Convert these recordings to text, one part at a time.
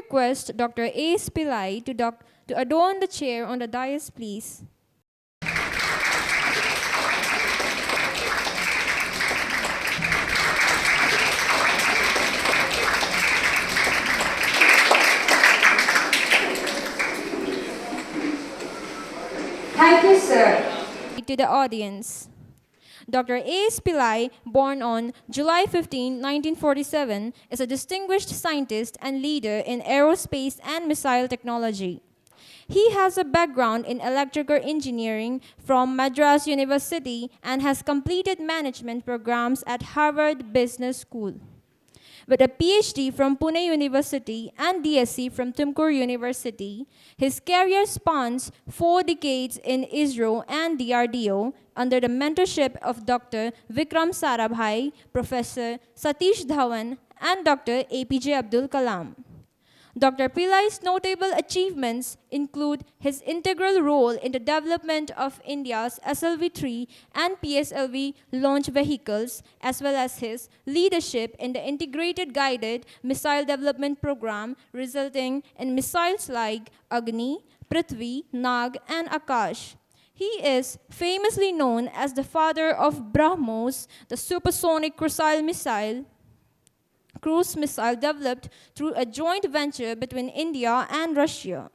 request Dr. A.S. Pillai to adorn the chair on the dais, please. Thank you, sir. To the audience. Dr. A.S. Pillai, born on July 15, 1947, is a distinguished scientist and leader in aerospace and missile technology. He has a background in electrical engineering from Madras University and has completed management programs at Harvard Business School. With a PhD from Pune University and DSc from Tumkur University, his career spans 4 decades in ISRO and DRDO under the mentorship of Dr. Vikram Sarabhai, Professor Satish Dhawan, and Dr. APJ Abdul Kalam. Dr. Pillai's notable achievements include his integral role in the development of India's SLV-3 and PSLV launch vehicles, as well as his leadership in the Integrated Guided Missile Development Program, resulting in missiles like Agni, Prithvi, Nag, and Akash. He is famously known as the father of Brahmos, the supersonic cruise missile developed through a joint venture between India and Russia.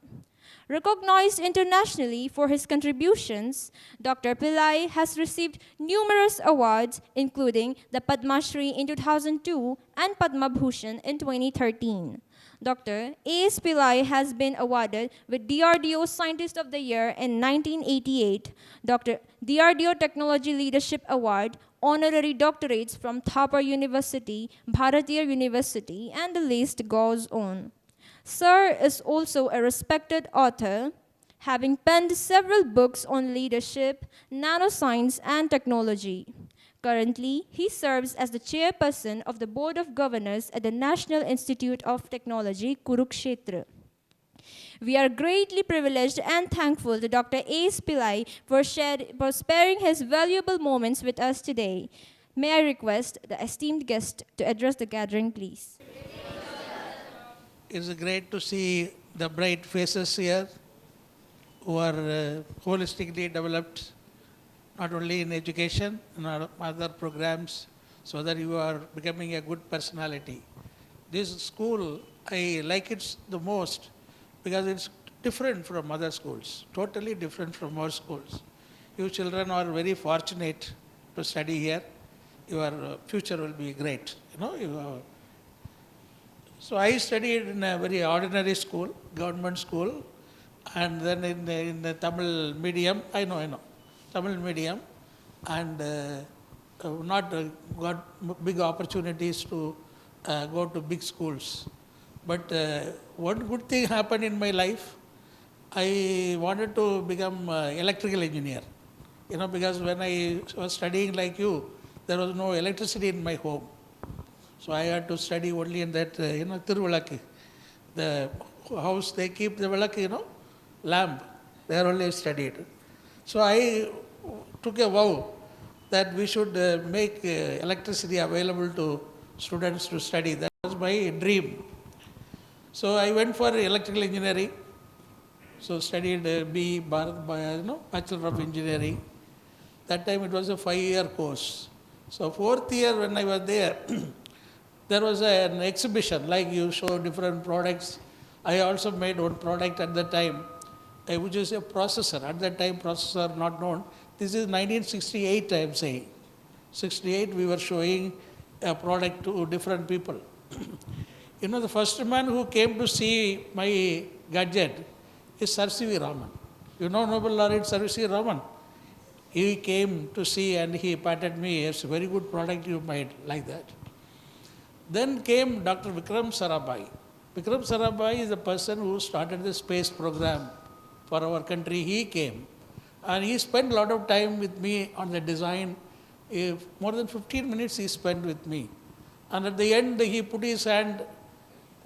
Recognized internationally for his contributions, Dr. Pillai has received numerous awards, including the Padma Shri in 2002 and Padma Bhushan in 2013. Dr. A.S. Pillai has been awarded with DRDO Scientist of the Year in 1988, Dr. DRDO Technology Leadership Award, honorary doctorates from Thapar University, Bharatiya University, and the list goes on. Sir is also a respected author, having penned several books on leadership, nanoscience, and technology. Currently, he serves as the chairperson of the Board of Governors at the National Institute of Technology, Kurukshetra. We are greatly privileged and thankful to Dr. A.S. Pillai for sparing his valuable moments with us today. May I request the esteemed guest to address the gathering, please. It's great to see the bright faces here who are holistically developed, not only in education and other programs, so that you are becoming a good personality. This school, I like it the most because it's different from other schools, totally different from our schools. You children are very fortunate to study here. Your future will be great. So I studied in a very ordinary school, government school, and then in the Tamil medium, I know, Tamil medium, and not got big opportunities to go to big schools. But one good thing happened in my life. I wanted to become electrical engineer, because when I was studying like you, there was no electricity in my home. So I had to study only in that, Tiruvalakku. The house, they keep the valakku, lamp. There only I studied. So I took a vow that we should make electricity available to students to study. That was my dream. So I went for electrical engineering. So studied Bachelor of Engineering. That time it was a 5-year course. So 4th year when I was there, there was an exhibition, like you show different products. I also made one product at that time, which is a processor. At that time, processor not known. This is 1968, I am saying. 68, we were showing a product to different people. The first man who came to see my gadget is Sir C.V. Raman. Nobel laureate Sir C.V. Raman. He came to see and he patted me, it's a very good product you made, like that. Then came Dr. Vikram Sarabhai. Vikram Sarabhai is the person who started the space program for our country. He came and he spent a lot of time with me on the design. More than 15 minutes he spent with me. And at the end, he put his hand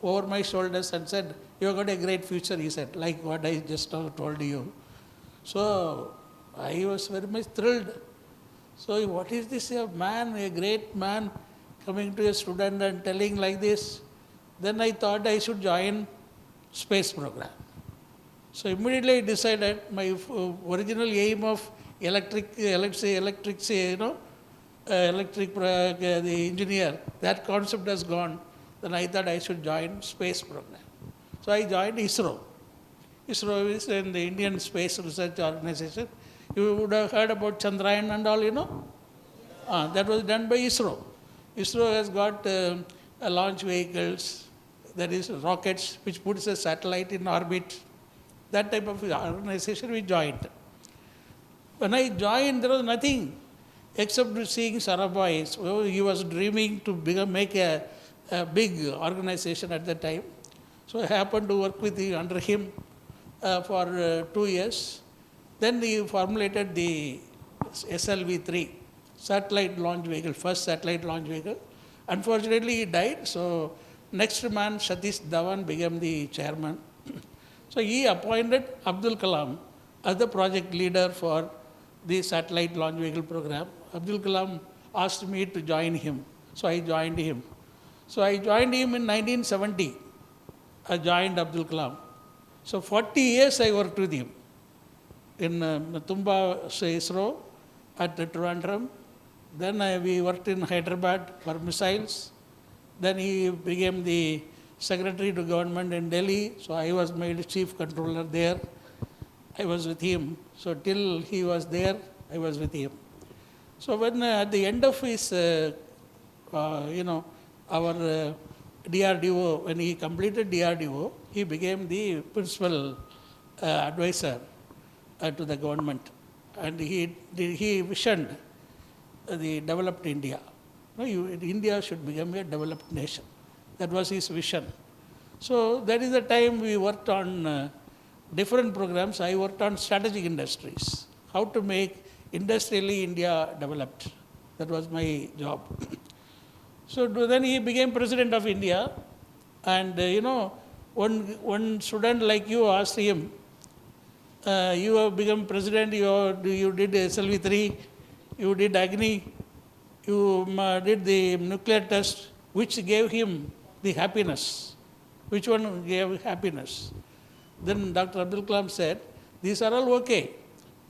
over my shoulders and said, "You've got a great future," he said, like what I just told you. So I was very much thrilled. So what is this, a great man, coming to a student and telling like this? Then I thought I should join space program. So immediately I decided my original aim of electric, the engineer, that concept has gone. Then I thought I should join space program. So I joined ISRO. ISRO is in the Indian Space Research Organization. You would have heard about Chandrayaan and all. That was done by ISRO. ISRO has got launch vehicles, that is rockets, which puts a satellite in orbit. That type of organization we joined. When I joined, there was nothing except seeing Sarabhai. So he was dreaming to make a big organization at that time. So I happened to work under him for 2 years. Then he formulated the SLV-3, satellite launch vehicle, first satellite launch vehicle. Unfortunately, he died. So next man, Satish Dhawan, became the chairman. So he appointed Abdul Kalam as the project leader for the satellite launch vehicle program. Abdul Kalam asked me to join him. So I joined him. So I joined him in 1970. I joined Abdul Kalam. So 40 years I worked with him in Tumba ISRO at Trivandrum. Then we worked in Hyderabad for missiles. Then he became the secretary to government in Delhi. So I was made chief controller there. I was with him. So till he was there, I was with him. So when at the end of his, our DRDO, when he completed DRDO, he became the principal advisor to the government. And he visioned the developed India. India should become a developed nation. That was his vision. So that is the time we worked on different programs. I worked on strategic industries, how to make industrially India developed. That was my job. So then he became president of India. And one student like you asked him, you have become president, you did SLV-3, you did Agni, you did the nuclear test, which gave him the happiness. Which one gave happiness? Then Dr. Abdul Kalam said, these are all okay.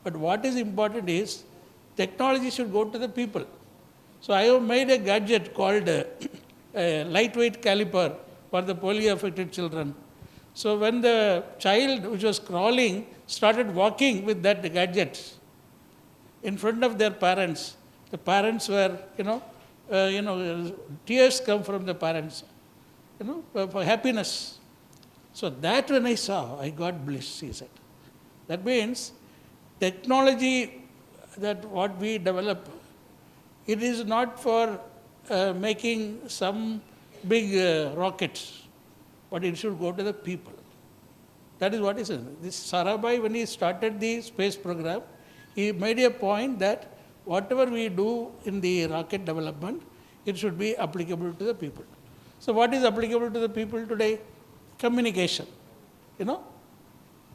But what is important is technology should go to the people. So I have made a gadget called a lightweight caliper for the polio affected children. So when the child which was crawling started walking with that gadget in front of their parents, the parents were, tears come from the parents, for happiness. So that when I saw, I got bliss, he said. That means technology, that what we develop, it is not for making some big rockets, but it should go to the people. That is what he said. This Sarabhai, when he started the space program, he made a point that whatever we do in the rocket development, it should be applicable to the people. So what is applicable to the people today? Communication. There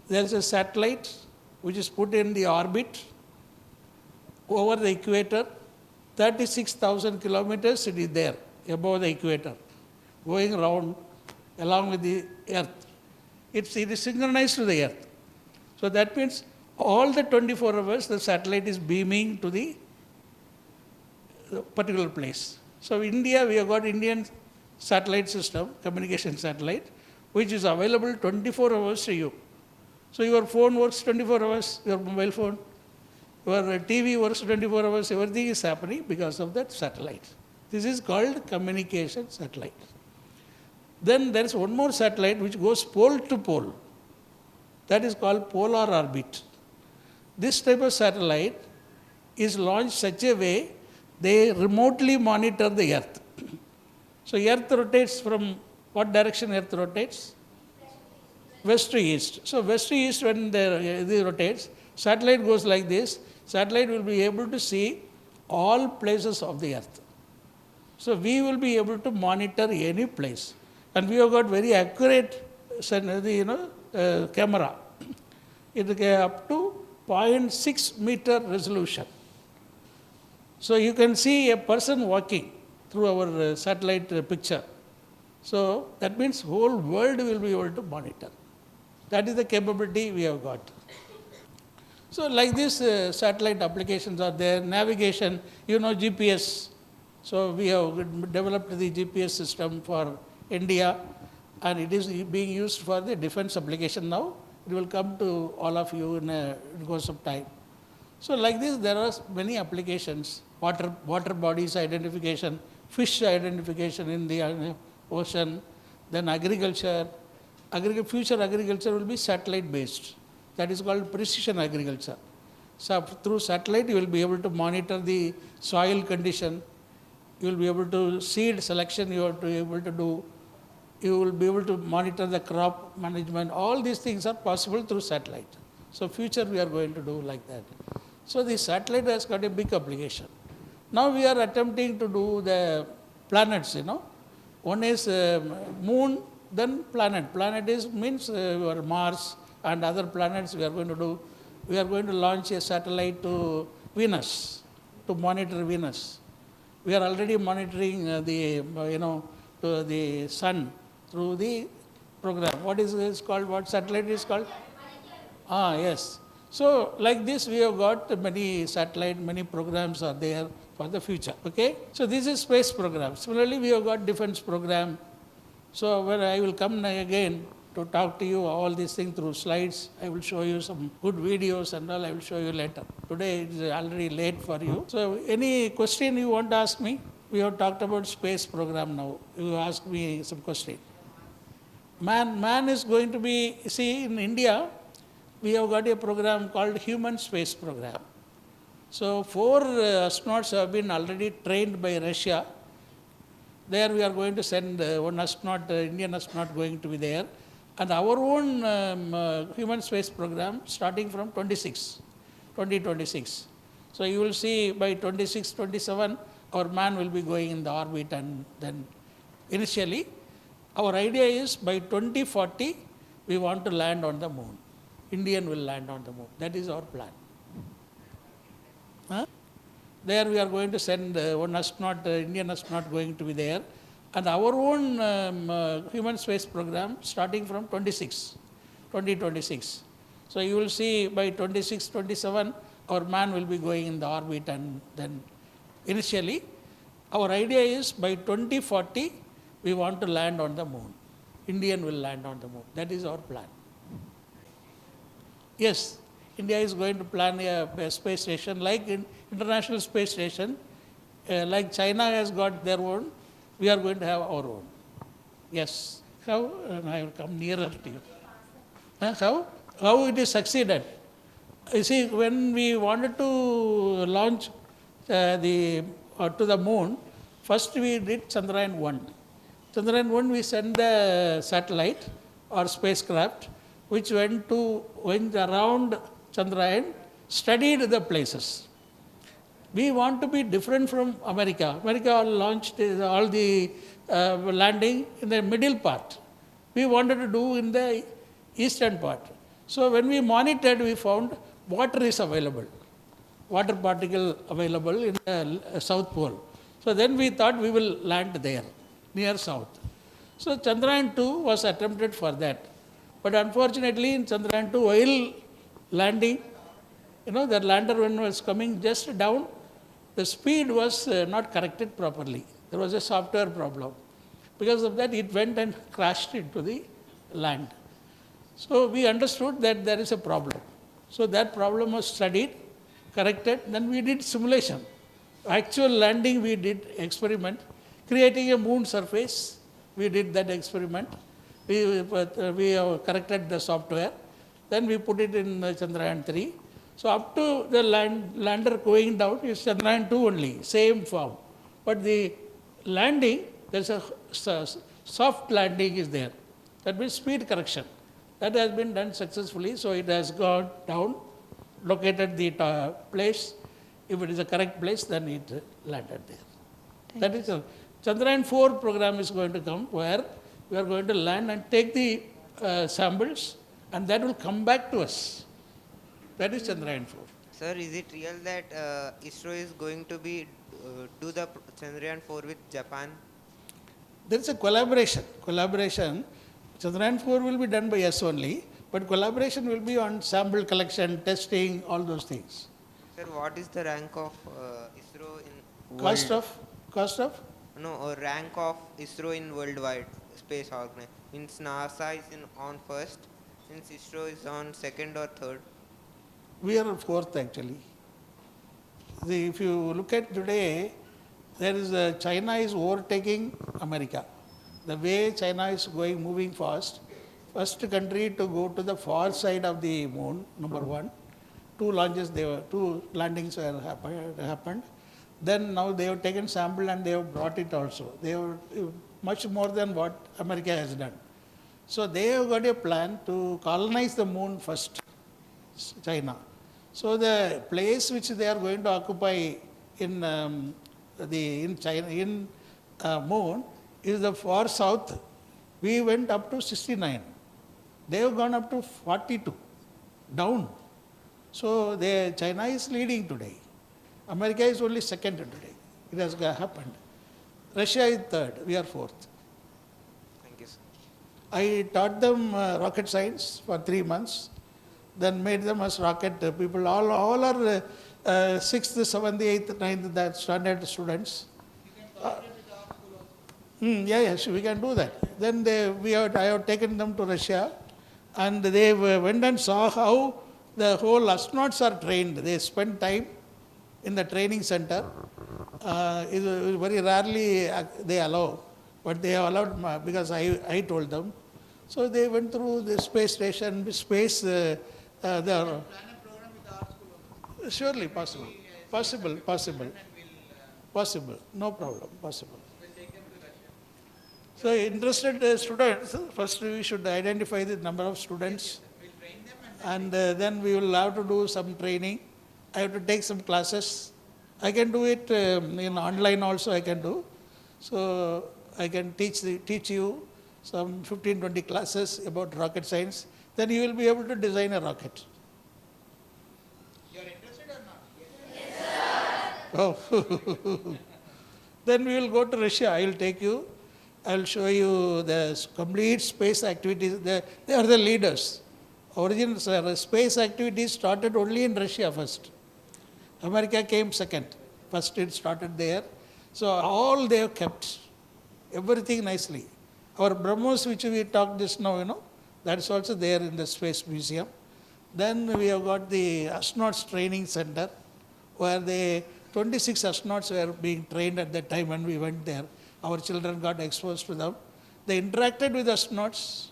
is a satellite which is put in the orbit over the equator. 36,000 kilometers it is there above the equator, going around along with the earth. It is synchronized to the earth. So that means all the 24 hours the satellite is beaming to the particular place. So India, we have got Indian satellite system, communication satellite, which is available 24 hours to you. So your phone works 24 hours, your mobile phone, your TV works 24 hours, everything is happening because of that satellite. This is called communication satellite. Then there is one more satellite which goes pole to pole. That is called polar orbit. This type of satellite is launched such a way they remotely monitor the earth. So earth rotates from what direction earth rotates? West to east. So west to east when it rotates, satellite goes like this. Satellite will be able to see all places of the earth. So we will be able to monitor any place. And we have got very accurate camera. It goes up to 0.6 meter resolution. So you can see a person walking through our satellite picture. So that means whole world will be able to monitor. That is the capability we have got. So like this, satellite applications are there, navigation, GPS. So we have developed the GPS system for India, and it is being used for the defense application now. It will come to all of you in a course of time. So like this, there are many applications, water bodies identification, fish identification in the ocean, then agriculture. Future agriculture will be satellite based. That is called precision agriculture. So through satellite, you will be able to monitor the soil condition. You will be able to seed selection. You will be able to do. You will be able to monitor the crop management. All these things are possible through satellite. So future we are going to do like that. So the satellite has got a big application. Now we are attempting to do the planets. One is moon, then planet. Planet means your Mars and other planets we are going to do. We are going to launch a satellite to Venus to monitor Venus. We are already monitoring the sun through the program. What is this called? What satellite is called? Yes. So like this, we have got many satellite, many programs are there for the future. Okay. So this is space program. Similarly, we have got defense program. So when I will come again to talk to you all these things through slides, I will show you some good videos and all. I will show you later. Today it is already late for you. So any question you want to ask me? We have talked about space program now. You ask me some question. Man is going to be, see in India, we have got a program called Human Space Program. So 4 astronauts have been already trained by Russia. There we are going to send one astronaut, Indian astronaut going to be there. And our own human space program starting from 2026. So you will see by 26, 27, our man will be going in the orbit, and then initially our idea is by 2040 we want to land on the moon. Indian will land on the moon. That is our plan. There we are going to send one astronaut, Indian astronaut going to be there. And our own human space program starting from 2026. So you will see by 26, 27, our man will be going in the orbit, and then initially our idea is by 2040 we want to land on the moon. Indian will land on the moon. That is our plan. Yes, India is going to plan a space station like International Space Station, like China has got their own, we are going to have our own. Yes. How? I will come nearer to you. How it is succeeded? You see, when we wanted to launch to the moon, first we did Chandrayaan 1. Chandrayaan 1 we sent the satellite or spacecraft which went around Chandrayaan, studied the places. We want to be different from America. America launched all the landing in the middle part. We wanted to do in the eastern part. So when we monitored, we found water is available, water particle available in the south pole. So then we thought we will land there, near south. So Chandrayaan 2 was attempted for that. But unfortunately in Chandrayaan 2, while landing, the lander when was coming just down, the speed was not corrected properly. There was a software problem. Because of that, it went and crashed into the land. So we understood that there is a problem. So that problem was studied, corrected, then we did simulation. Actual landing, we did experiment. Creating a moon surface, we did that experiment. We corrected the software. Then we put it in Chandrayaan 3. So up to the lander going down is Chandrayaan 2 only, same form. But the landing, there's a soft landing is there. That means speed correction. That has been done successfully. So it has gone down, located the place. If it is a correct place, then it landed there. That is Chandrayaan 4 program is going to come where we are going to land and take the samples, and that will come back to us. That is Chandrayaan 4. Sir, is it real that ISRO is going to be do the Chandrayaan 4 with Japan? There is a collaboration. Chandrayaan 4 will be done by us only, but collaboration will be on sample collection, testing, all those things. Sir, what is the rank of ISRO in Cost world? of? No, rank of ISRO in worldwide space organization. Means NASA is on first, since ISRO is on second or third. We are fourth actually. If you look at today, China is overtaking America. The way China is moving fast, first country to go to the far side of the moon, number one. Two landings happened. Then now they have taken sample and they have brought it also. They have much more than what America has done. So they have got a plan to colonize the moon first, China. So the place which they are going to occupy in moon is the far south. We went up to 69. They have gone up to 42, down. So China is leading today. America is only second today. It has happened. Russia is third. We are fourth. Thank you, sir. I taught them rocket science for 3 months, then made them as rocket people. All are 6th, 7th, 8th, 9th that standard students. Yes, we can do that. Then I have taken them to Russia, and they went and saw how the whole astronauts are trained. They spend time in the training center. Very rarely they allow, but they have allowed because I told them. So they went through the space station, surely possible. Possible, no problem, possible. So interested students, first we should identify the number of students, and then we will have to do some training. I have to take some classes. I can do it in online also I can do. So I can teach you some 15-20 classes about rocket science. Then you will be able to design a rocket. You are interested or not? Yes, sir. Oh. Then we will go to Russia. I will take you. I will show you the complete space activities. They are the leaders. Original space activities started only in Russia first. America came second. First it started there. So all they have kept. Everything nicely. Our Brahmos, which we talked just now, that is also there in the Space Museum. Then we have got the astronauts training center, where 26 astronauts were being trained at that time when we went there. Our children got exposed to them. They interacted with astronauts.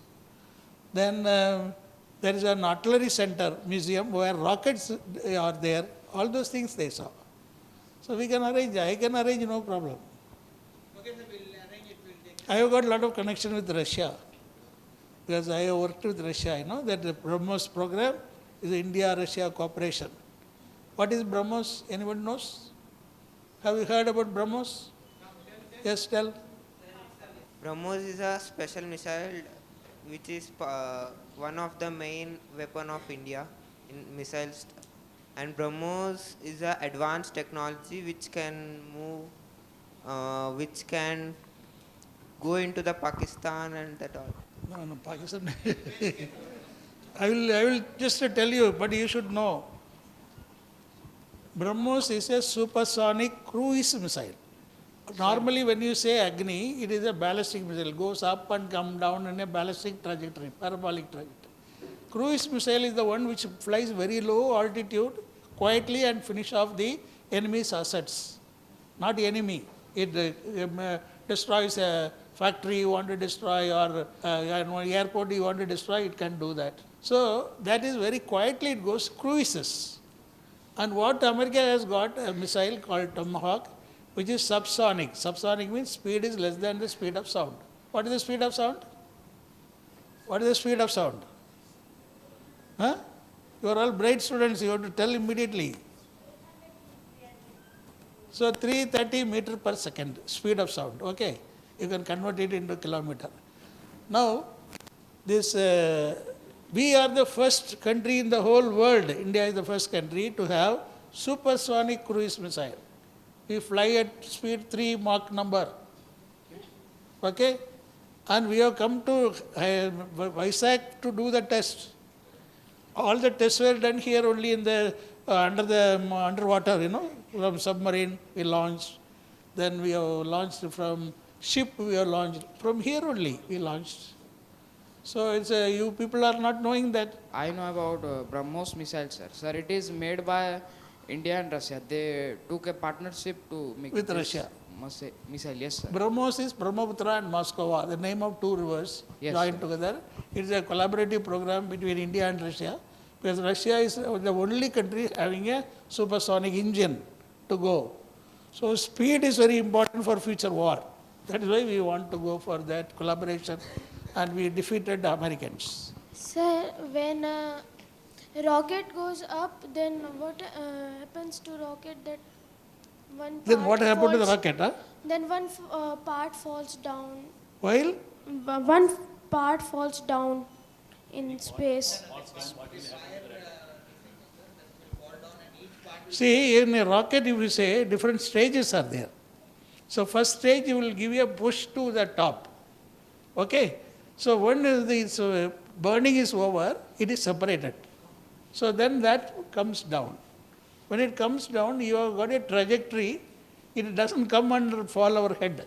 Then there is an artillery center museum where rockets are there. All those things they saw. So we can arrange. I can arrange, no problem. Okay, sir, we'll arrange it. I have got a lot of connection with Russia, because I have worked with Russia. I know that the Brahmos program is India-Russia cooperation. What is Brahmos? Anyone knows? Have you heard about Brahmos? Yes, tell. Brahmos is a special missile which is one of the main weapon of India in missiles. And Brahmos is an advanced technology which can move, which can go into the Pakistan and that all. No, Pakistan. I will just tell you, but you should know. Brahmos is a supersonic cruise missile. Normally, when you say Agni, it is a ballistic missile. It goes up and come down in a ballistic trajectory, parabolic trajectory. Cruise missile is the one which flies very low altitude, quietly, and finish off the enemy's assets. Not enemy. It destroys a factory you want to destroy, or an airport you want to destroy, it can do that. So that is very quietly, it goes, cruises. And what America has got, a missile called Tomahawk, which is subsonic. Subsonic means speed is less than the speed of sound. What is the speed of sound? What is the speed of sound? Huh? You are all bright students, you have to tell immediately. So 330 meter per second, speed of sound, okay. You can convert it into kilometer. Now, we are the first country in the whole world, India is the first country to have supersonic cruise missile. We fly at speed 3 Mach number. Okay? And we have come to Vizag to do the test. All the tests were done here only in the underwater, from submarine we launched. Then we have launched from ship, we have launched. From here only we launched. So it's you people are not knowing that. I know about Brahmos missile, sir. Sir, it is made by India and Russia. They took a partnership to make With this Russia. Missile. Yes, sir. Brahmos is Brahmaputra and Moscow, the name of two rivers joined together. It's a collaborative program between India and Russia, because Russia is the only country having a supersonic engine to go. So speed is very important for future war. That is why we want to go for that collaboration, and we defeated the Americans. Sir, when rocket goes up, then what happens to rocket? That one part Then what happened to the falls- rocket? Huh? Then one part falls down. While One part falls down in space. see, in a rocket, if you say, different stages are there. So first stage, you will give a push to the top. Okay? So when the burning is over, it is separated. So then that comes down. When it comes down, you have got a trajectory. It doesn't come and fall our head.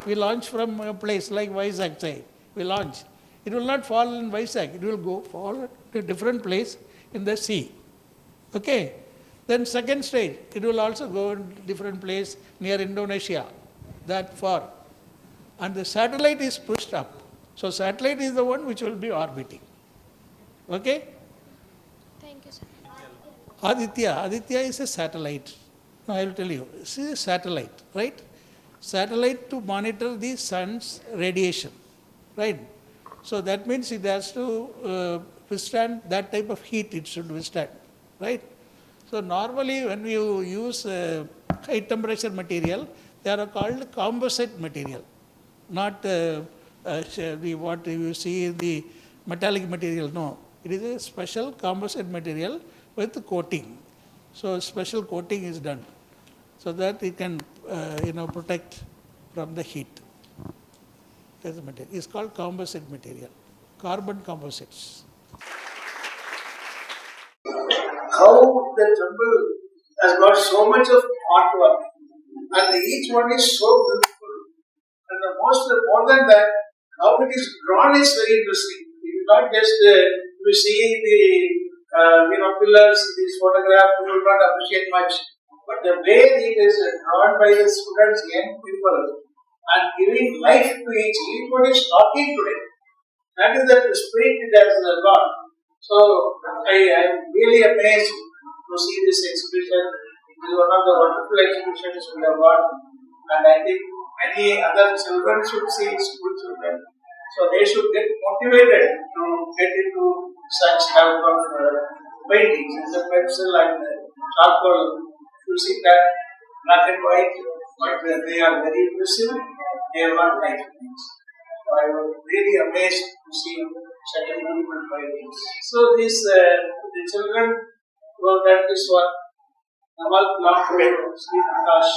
We launch from a place like Vizag, say. We launch. It will not fall in Vizag. It will fall to a different place in the sea. Okay? Then second stage, it will also go in different place near Indonesia, that far. And the satellite is pushed up. So satellite is the one which will be orbiting. Okay? Thank you, sir. Aditya is a satellite. Now I will tell you. This is a satellite, right? Satellite to monitor the sun's radiation, right? So that means it has to withstand that type of heat, it should withstand, right? So normally when you use high temperature material, they are called composite material, not what you see in the metallic material. No, it is a special composite material with coating. So special coating is done so that it can protect from the heat. That's the material. It's called composite material, carbon composites. How the temple has got so much of artwork, and each one is so beautiful. And the more than that, how it is drawn is very interesting. It is not just you see the pillars, this photograph, you will not appreciate much. But the way it is drawn by the students, young people, and giving life to each one is talking today. That is the spirit it has got. So I am really amazed to see this exhibition. It is one of the wonderful exhibitions we have got, and I think many other children should see it, school children. So they should get motivated to get into such type of paintings. It's a pencil and charcoal. You see that black and white, but they are very impressive. They are not like things. So I was really amazed to see such a beautiful paintings. So these the children wrote that this one. Namal Plakre, Sri Prakash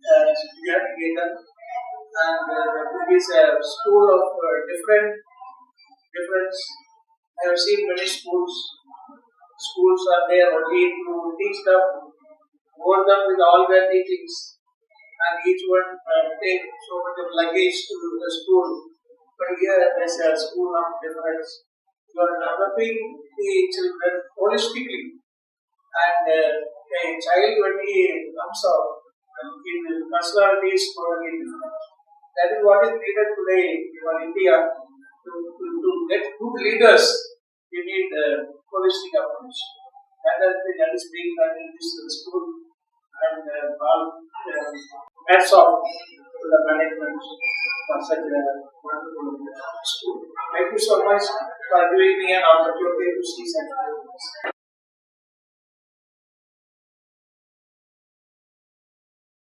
Vidyaniketan, and it is a school of difference. I have seen many schools. Schools are there only to teach them, bore them with all their teachings, and each one take so much of luggage to the school. But here there is a school of difference. You are developing the children holistically. And a child, when he comes out, in personality is totally different. That is what is needed today in India. To get good leaders, you need holistic approach. That is being done in this school. And hats off to the management for such a wonderful school. Thank you so much for giving me an opportunity to see such things.